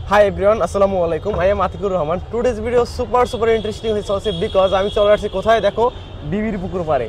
Hi everyone, Assalamu alaikum. I am Atikur Rahman. Today's video is super interesting because আমি চলে আসছি কোথায় দেখো বিবির পুকুর পাড়ে।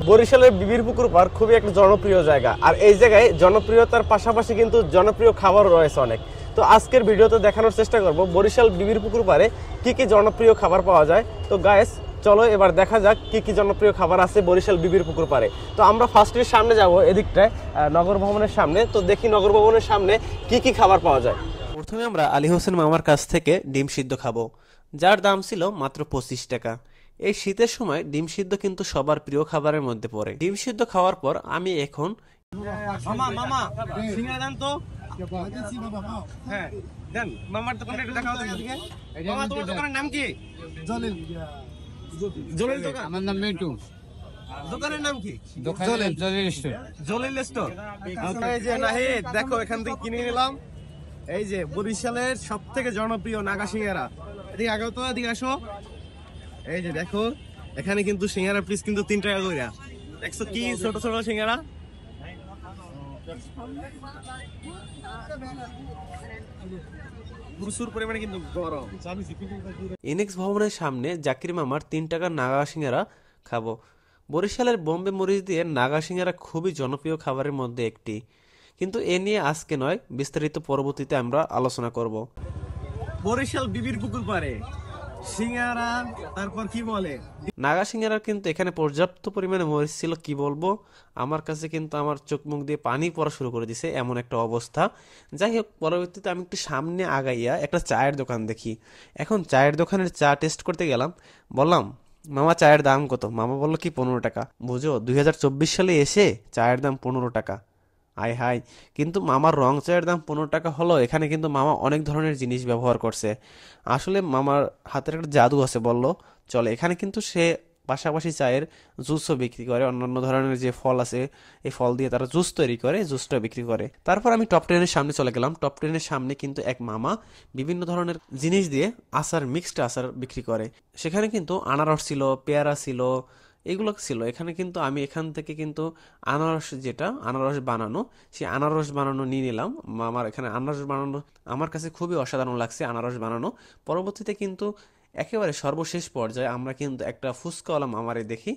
বরিশালের বিবির পুকুর পাড় খুবই একটা জনপ্রিয় জায়গা আর এই জায়গায় জনপ্রিয়তার পাশাপাশি কিন্তু জনপ্রিয় খাবার রয়েছে অনেক। তো আজকের ভিডিওতে দেখানোর চেষ্টা করব বরিশাল বিবির পুকুর পাড়ে কি জনপ্রিয় খাবার পাওয়া যায়। তো গাইস চলো এবার দেখা যাক কি জনপ্রিয় খাবার আছে বরিশাল বিবির পুকুর পাড়ে। তো আমরা ফার্স্টে সামনে যাব এদিকটায় নগর ভবনের সামনে। তো দেখি নগর ভবনের সামনে কি খাবার পাওয়া যায়। প্রথমে আমরা আলী হোসেন মামার কাছ থেকে ডিম সিদ্ধ খাবো, যার দাম ছিল মাত্র 25 টাকা। এই শীতের সময় ডিম সিদ্ধ কিন্তু সবার প্রিয় খাবারের মধ্যে পড়ে। ডিম সিদ্ধ খাওয়ার পর আমি এখন মামা সিঙ্গারা দেন তো। হ্যাঁ দেন, মামার দোকানে একটু দেখাও তো এদিকে। মামা তোমার দোকানের নাম কি? জলিল। জলিল দোকান? আমার নাম মিন্টু। দোকানের নাম কি? জলিল স্টোর। জলিল স্টোর। এই যে নাহিদ দেখো এখান থেকে কিনে নিলাম এই যে বরিশালের সবথেকে জনপ্রিয় নাগা সিঙ্গারা। এদিকে আগেও তো, এদিকে আসো। এই যে দেখো এখানে কিন্তু সিঙ্গারা পিস কিন্তু 3 টাকা করে। দেখছো কি ছোট ছোট সিঙ্গারা। প্রচুর পরিমাণে কিন্তু গরম। ইনেক্স ভবনের সামনে জাকির মামার 3 টাকার নাগা সিঙ্গারা খাবো। বরিশালের বোম্বে মরিচ দিয়ে নাগা সিঙ্গারা খুবই জনপ্রিয় খাবারের মধ্যে একটি, কিন্তু এ নিয়ে আজকে নয়, বিস্তারিত পরবর্তীতে আমরা আলোচনা করব। বরিশাল বিবির পুকুর পাড়ে সিঙ্গারা, তারপর কি বলে নাগা সিঙ্গারার কিন্তু এখানে পর্যাপ্ত পরিমাণে মরিচ ছিল, কি বলবো, আমার কাছে কিন্তু আমার চোখ মুখ দিয়ে পানি পড়া শুরু করে দিছে এমন একটা অবস্থা। যাই হোক, পরবর্তীতে আমি একটু সামনে আগাইয়া একটা চায়ের দোকান দেখি। এখন চায়ের দোকানের চা টেস্ট করতে গেলাম, বললাম মামা চায়ের দাম কত? মামা বললো কি 15 টাকা। বুঝো 2024 সালে এসে চায়ের দাম 15 টাকা। আয় হাই, কিন্তু মামার রং চায়ের দাম 15 টাকা হলো, এখানে কিন্তু মামা অনেক ধরনের জিনিস ব্যবহার করছে। আসলে মামার হাতের একটা জাদু আছে বললো চলে। এখানে কিন্তু সে পাশাপাশি চায়ের জুসও বিক্রি করে, অন্যান্য ধরনের যে ফল আছে এই ফল দিয়ে তারা জুস তৈরি করে, জুসটা বিক্রি করে। তারপর আমি টপ 10-এর সামনে চলে গেলাম। টপ 10-এর সামনে কিন্তু এক মামা বিভিন্ন ধরনের জিনিস দিয়ে আচার, মিক্সড আচার বিক্রি করে। সেখানে কিন্তু আনারস ছিল, পেয়ারা ছিল, এগুলো ছিল। এখানে কিন্তু আমি এখান থেকে কিন্তু আনারস, যেটা আনারস বানানো, সেই আনারস বানানো নিয়ে নিলাম। আমার এখানে আনারস বানানো আমার কাছে খুবই অসাধারণ লাগছে, আনারস বানানো। পরবর্তীতে কিন্তু একেবারে সর্বশেষ পর্যায়ে আমরা কিন্তু একটা ফুচকাওয়ালা মামারে দেখি।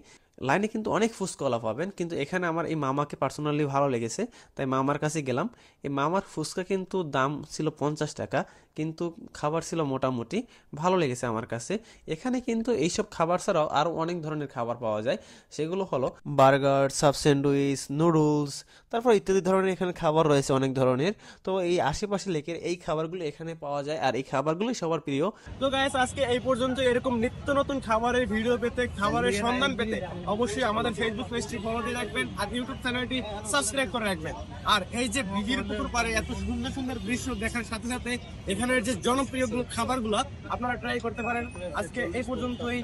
লাইনে কিন্তু অনেক ফুচকাওয়ালা পাবেন, কিন্তু এখানে আমার এই মামাকে পার্সোনালি ভালো লেগেছে, তাই মামার কাছে গেলাম। এই মামার ফুচকা কিন্তু দাম ছিল 50 টাকা, কিন্তু খাবার ছিল মোটামুটি ভালো লেগেছে আমার কাছে। এখানে কিন্তু এইসব খাবার ছাড়াও আরও অনেক ধরনের খাবার পাওয়া যায়। সেগুলো হলো বার্গার, সাব স্যান্ডউইচ, নুডলস, তারপর ইত্যাদি ধরনের এখানে খাবার রয়েছে অনেক ধরনের। তো এই আশেপাশে লেকের এই খাবারগুলো এখানে পাওয়া যায়, আর এই খাবারগুলোই সবার প্রিয়। তো গাইস আজকে এই পর্যন্ত। এরকম নিত্য নতুন খাবারের ভিডিও পেতে, খাবারের সন্ধান পেতে অবশ্যই আমাদের ফেসবুক পেজটি ফলো দিয়ে রাখবেন আর ইউটিউব চ্যানেলটি সাবস্ক্রাইব করে রাখবেন। আর এই যে বিবির পুকুর পাড়ে এত সুন্দর দৃশ্য দেখার সাথে সাথে এখানের যে জনপ্রিয় খাবারগুলো আপনারা ট্রাই করতে পারেন। আজকে এই পর্যন্তই।